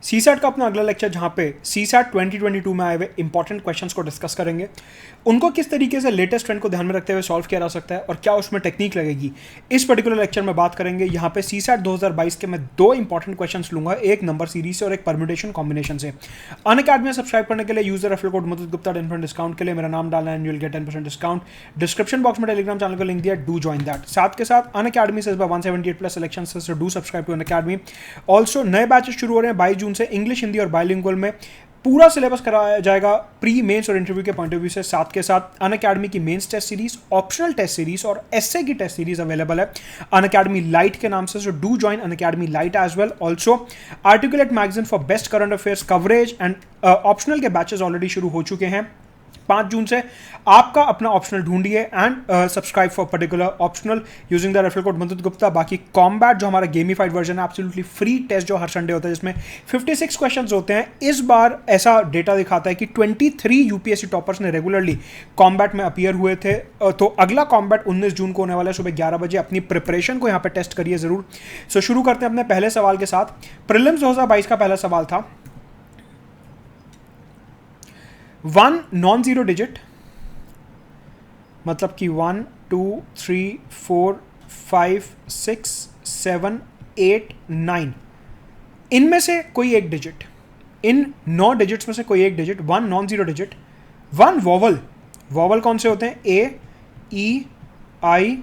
CSAT का अपना अगला लेक्चर जहाँ पे सीसैट 2022 में आए हुए इंपॉर्टेंट क्वेश्चंस को डिस्कस करेंगे, उनको किस तरीके से लेटेस्ट ट्रेंड को ध्यान में रखते हुए सॉल्व किया जा सकता है और क्या उसमें टेक्निक लगेगी, इस पर्टिकुलर लेक्चर में बात करेंगे। यहाँ पे सीसैट 2022 के मैं दो इंपॉर्टेंट क्वेश्चंस लूंगा, एक नंबर सीरीज से और एक परम्यूटेशन कॉम्बिनेशन से। अनअकैडमी में सब्सक्राइब करने के लिए यूजर रेफरल कोड मदद गुप्ता 10% डिस्काउंट के लिए मेरा नाम डालना and you will get 10% discount. Description box में टेलीग्राम चैनल का लिंक दिया, डू ज्वाइन दैट। साथ के साथ अनअकैडमी से इस बार 178+ सिलेक्शन से do subscribe to Unacademy. Also नए बैचेस शुरू हो रहे हैं 22 जून से, इंग्लिश, हिंदी और बाइलिंगुअल में पूरा सिलेबस कराया जाएगा प्री मेंस और इंटरव्यू के पॉइंट ऑफ व्यू से। साथ के साथ अनअकैडमी की mains test series, optional test series और एसए की टेस्ट सीरीज अवेलेबल है अनअकैडमी लाइट के नाम से, so do join Unacademy lite as well. Also articulate magazine for best current affairs coverage and optional के बैचेस ऑलरेडी शुरू हो चुके हैं। 5 जून से आपका अपना ऑप्शनल ढूंढिए and subscribe for particular optional using the referral code मदद गुप्ता। बाकी कॉम्बैट जो हमारा गेमिफाइड वर्जन है, एब्सोल्युटली फ्री टेस्ट जो हर संडे होता है जिसमें 56 क्वेश्चंस होते हैं। इस बार ऐसा डेटा दिखाता है कि 23 यूपीएससी टॉपर्स ने रेगुलरली कॉम्बैट में अपीयर हुए थे। तो अगला कॉम्बैट 19 जून को होने वाला है सुबह 11 बजे। अपनी प्रिपरेशन को यहाँ पे टेस्ट करिए जरूर। सो शुरू करते हैं अपने पहले सवाल के साथ। प्रीलिम्स 2022 का पहला सवाल था, 1 नॉन जीरो डिजिट, मतलब कि 1 2 3 4 5 6 7 8 9, इनमें से कोई एक डिजिट, इन 9 डिजिट्स में से कोई एक digit, 1 non zero digit, 1 vowel. Vowel कौन से होते हैं? ए, ई, आई,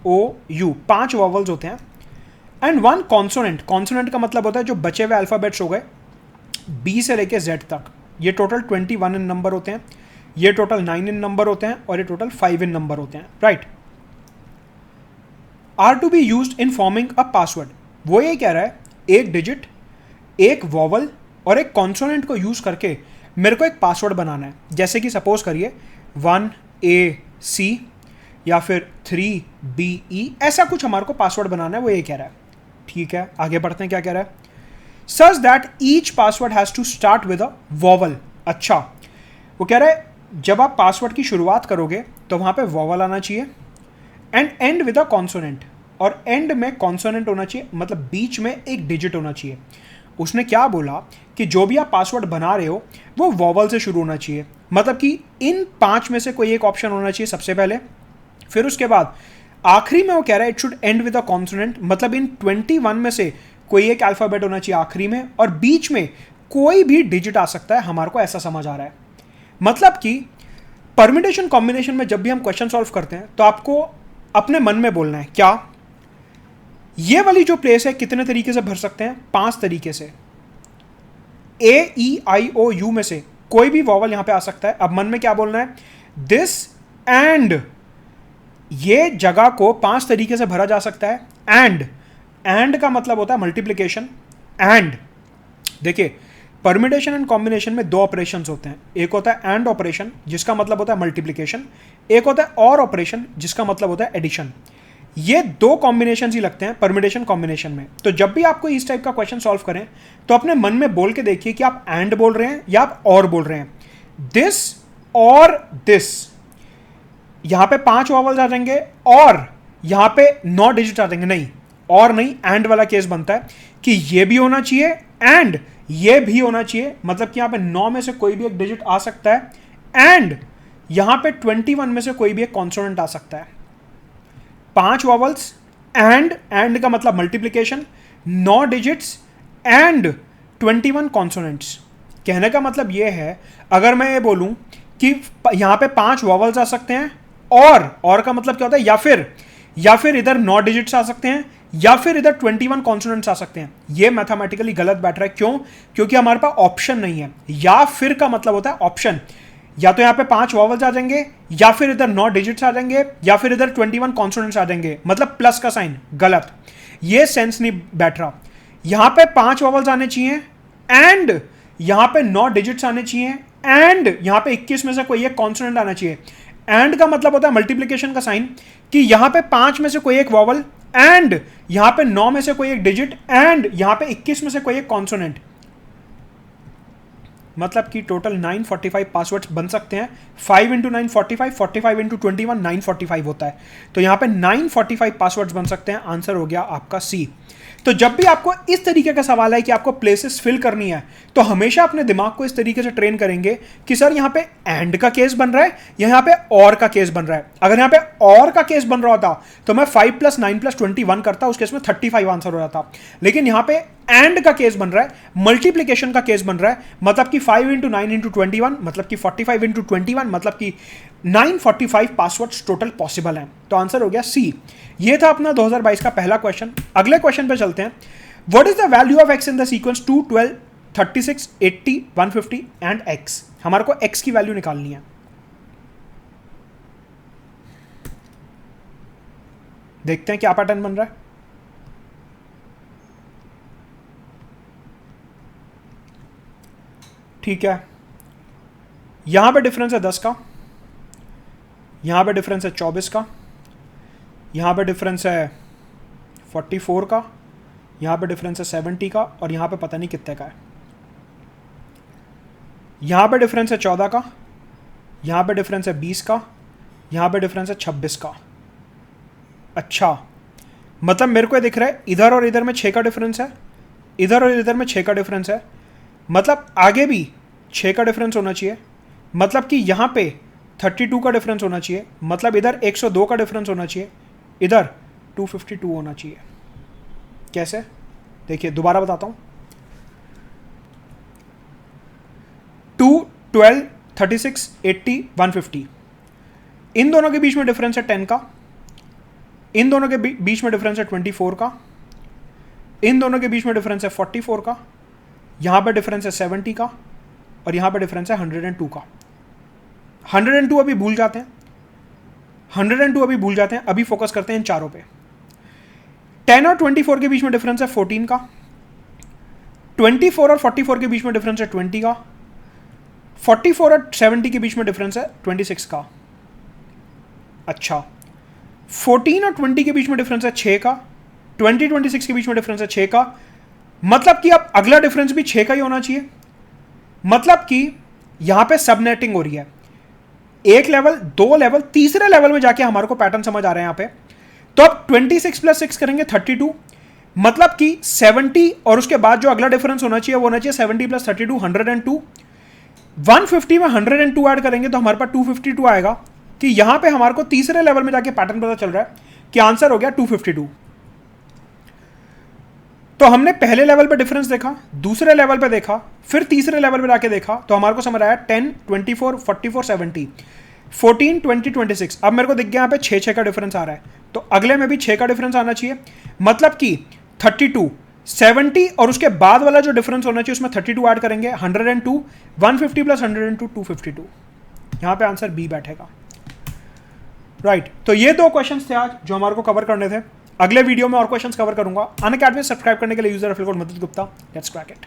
ओ, यू, 5 वॉवल्स होते हैं। And 1 consonant. कॉन्सोनेंट का मतलब होता है जो बचे हुए अल्फाबेट्स हो गए बी से लेके जेड तक। ये टोटल 21 इन नंबर होते हैं, ये टोटल 9 इन नंबर होते हैं और ये टोटल 5 इन नंबर होते हैं, right. Are to be used in forming a password. वो ये कह रहा है एक डिजिट, एक वॉवल और एक कॉन्सोनेंट को यूज करके मेरे को एक पासवर्ड बनाना है। जैसे कि सपोज करिए 1AC या फिर 3BE, ऐसा कुछ हमारे को पासवर्ड बनाना है, वो ये कह रहा है। ठीक है, आगे बढ़ते हैं। क्या कह रहा है? Such that each password has to start with a vowel। अच्छा, वो कह रहा है जब आप पासवर्ड की शुरुआत करोगे तो वहां पे वॉवल आना चाहिए and and with a consonant, और एंड में कॉन्सोनेंट होना चाहिए, मतलब बीच में एक डिजिट होना चाहिए। उसने क्या बोला कि जो भी आप पासवर्ड बना रहे हो वो वॉवल से शुरू होना चाहिए, मतलब कि इन 5 में से कोई एक ऑप्शन होना चाहिए सबसे पहले। फिर उसके बाद आखिरी में वो कह रहा है it should and with a consonant, मतलब इन 21 में से कोई एक अल्फाबेट होना चाहिए आखिरी में, और बीच में कोई भी डिजिट आ सकता है। हमारे को ऐसा समझ आ रहा है, मतलब कि परम्यूटेशन कॉम्बिनेशन में जब भी हम क्वेश्चन सॉल्व करते हैं तो आपको अपने मन में बोलना है क्या ये वाली जो प्लेस है कितने तरीके से भर सकते हैं? 5 तरीके से। ए, ई, आई, ओ, यू में से कोई भी वॉवल यहां पे आ सकता है। अब मन में क्या बोलना है? दिस एंड, ये जगह को 5 तरीके से भरा जा सकता है। एंड का मतलब होता है मल्टीप्लिकेशन। एंड देखिए, परम्यूटेशन एंड कॉम्बिनेशन में 2 ऑपरेशंस होते हैं। एक होता है एंड ऑपरेशन जिसका मतलब होता है मल्टीप्लिकेशन, एक होता है और ऑपरेशन जिसका मतलब होता है एडिशन। ये 2 कॉम्बिनेशन ही लगते हैं परम्यूटेशन कॉम्बिनेशन में। तो जब भी आपको इस टाइप का क्वेश्चन सॉल्व करें तो अपने मन में बोल के देखिए कि आप एंड बोल रहे हैं या आप और बोल रहे हैं। दिस और दिस, यहां पे 5 वॉवल्स आ जाएंगे और यहां पे 9 डिजिट आ जाएंगे। नहीं, और नहीं, एंड वाला केस बनता है कि ये भी होना चाहिए एंड ये भी होना चाहिए, मतलब कि यहां पे 9 में से कोई भी एक डिजिट आ सकता है एंड यहां पे 21 में से कोई भी एक कॉन्सोनेंट आ सकता है। 5 वॉवल्स एंड का मतलब मल्टीप्लिकेशन, 9 डिजिट्स एंड 21 कॉन्सोनेंट्स। कहने का मतलब ये है, अगर मैं ये बोलूं कि यहां पे 5 वॉवल्स आ सकते हैं और का मतलब क्या होता है? या फिर इधर 9 डिजिट्स आ सकते हैं या फिर इधर 21 कॉन्सोनेंट्स आ सकते हैं। ये मैथमेटिकली गलत बैठ रहा है। क्यों? क्योंकि हमारे पास ऑप्शन नहीं है। या फिर का मतलब होता है ऑप्शन, या तो यहां पे 5 वॉवल्स आ जाएंगे या फिर इधर 9 डिजिट्स आ जाएंगे या फिर इधर 21 कॉन्सोनेंट्स आ जाएंगे, मतलब प्लस का साइन। गलत, ये सेंस नहीं बैठ रहा। यहां पे 5 वॉवल्स आने चाहिए एंड यहां पे 9 डिजिट्स आने चाहिए एंड यहां पे 21 में से कोई एक कॉन्सोनेंट आना चाहिए। एंड का मतलब होता है मल्टीप्लिकेशन का साइन, कि यहां पे 5 में से कोई एक वॉवल एंड यहां पे 9 में से कोई एक डिजिट एंड यहां पे 21 में से कोई एक कॉन्सोनेंट, मतलब कि टोटल 945 पासवर्ड्स बन सकते हैं। 5 इंटू 9 45, 45 इंटू 21 945 होता है। तो यहां पे 945 पासवर्ड्स बन सकते हैं। आंसर हो गया आपका सी। तो जब भी आपको इस तरीके का सवाल है कि आपको प्लेसेस फिल करनी है, तो हमेशा अपने दिमाग को इस तरीके से ट्रेन करेंगे कि सर यहाँ पे एंड का केस बन रहा है या यहाँ पे और का केस बन रहा है। अगर यहाँ पे और का केस बन रहा होता तो मैं 5 + 9 + 21 करता, उस केस में 35 आंसर हो जाता। लेकिन यहाँ पे एंड का केस बन रहा है, मल्टीप्लीकेशन का केस बन रहा है, मतलब कि 5 × 9 × 21, मतलब कि 45 × 21, मतलब कि 945 पासवर्ड्स टोटल पॉसिबल हैं। तो आंसर हो गया सी। ये था अपना 2022 का पहला क्वेश्चन। अगले क्वेश्चन पे चलते हैं। What is the value of x in the sequence 2, 12, 36, 80, 150 and x. हमारे को एक्स की वैल्यू निकालनी है। देखते हैं क्या पैटर्न बन रहा है। ठीक है, यहां पे डिफरेंस है 10 का, यहां पे डिफरेंस है 24 का, यहां पे डिफरेंस है 44 का, यहां पे डिफरेंस है 70 का, और यहां पे पता नहीं कितने का है। यहां पे डिफरेंस है 14 का, यहां पे डिफरेंस है 20 का, यहां पे डिफरेंस है 26 का। अच्छा, मतलब मेरे को दिख रहा है इधर और इधर में 6 का डिफरेंस है, इधर और इधर में 6 का डिफरेंस है, मतलब आगे भी 6 का डिफरेंस होना चाहिए, मतलब कि यहाँ पे 32 का डिफरेंस होना चाहिए, मतलब इधर 102 का डिफरेंस होना चाहिए, इधर 252 होना चाहिए। कैसे? देखिए दोबारा बताता हूँ। 2, 12, 36, 80, 150, इन दोनों के बीच में डिफरेंस है 10 का, इन दोनों के बीच में डिफरेंस है 24 का, इन दोनों के बीच में डिफरेंस है 44 का, यहां पे डिफरेंस है 70 का, और यहां पे डिफरेंस है 102 का। 102 अभी भूल जाते हैं, 102 अभी भूल जाते हैं, अभी फोकस करते हैं इन चारों पे। 10 और 24 के बीच में डिफरेंस है 14 का, 24 और 44 के बीच में डिफरेंस है 20 का, 44 और 70 के बीच में डिफरेंस है 26 का। अच्छा, 14 और 20 के बीच में डिफरेंस है 6 का, 20, 26 के बीच में डिफरेंस है 6 का, मतलब कि अब अगला डिफरेंस भी 6 का ही होना चाहिए। मतलब कि यहां पे सबनेटिंग हो रही है, एक लेवल, दो लेवल, तीसरे लेवल में जाके हमारे को पैटर्न समझ आ रहा है यहां पे। तो अब 26 + 6 करेंगे 32, मतलब कि 70, और उसके बाद जो अगला डिफरेंस होना चाहिए वो होना चाहिए 70 + 32, 102। 150 में 102 ऐड करेंगे तो हमारे पास 252 आएगा, कि यहां पे हमारे को तीसरे लेवल में जाके पैटर्न पता चल रहा है कि आंसर हो गया 252। तो हमने पहले लेवल पे डिफरेंस देखा, दूसरे लेवल पे देखा, फिर तीसरे लेवल पे जाके देखा, तो हमारे को समझ आया 10, 24, 44, 70, 14, 20, 26। अब मेरे को दिख गया यहाँ पे 6 का डिफरेंस आ रहा है, तो अगले में भी 6 का डिफरेंस आना चाहिए, मतलब कि 32, 70 और उसके बाद वाला जो डिफरेंस होना चाहिए उसमें 32 ऐड करेंगे, 102, 150 + 102, 252। यहाँ पे आंसर बी बैठेगा। राइट, तो ये 2 क्वेश्चंस थे आज जो हमारे को कवर करने थे। अगले वीडियो में और क्वेश्चंस कवर करूंगा। अनअकैडमी सब्सक्राइब करने के लिए यूजर रेफरल कोड मदद गुप्ता। Let's crack it.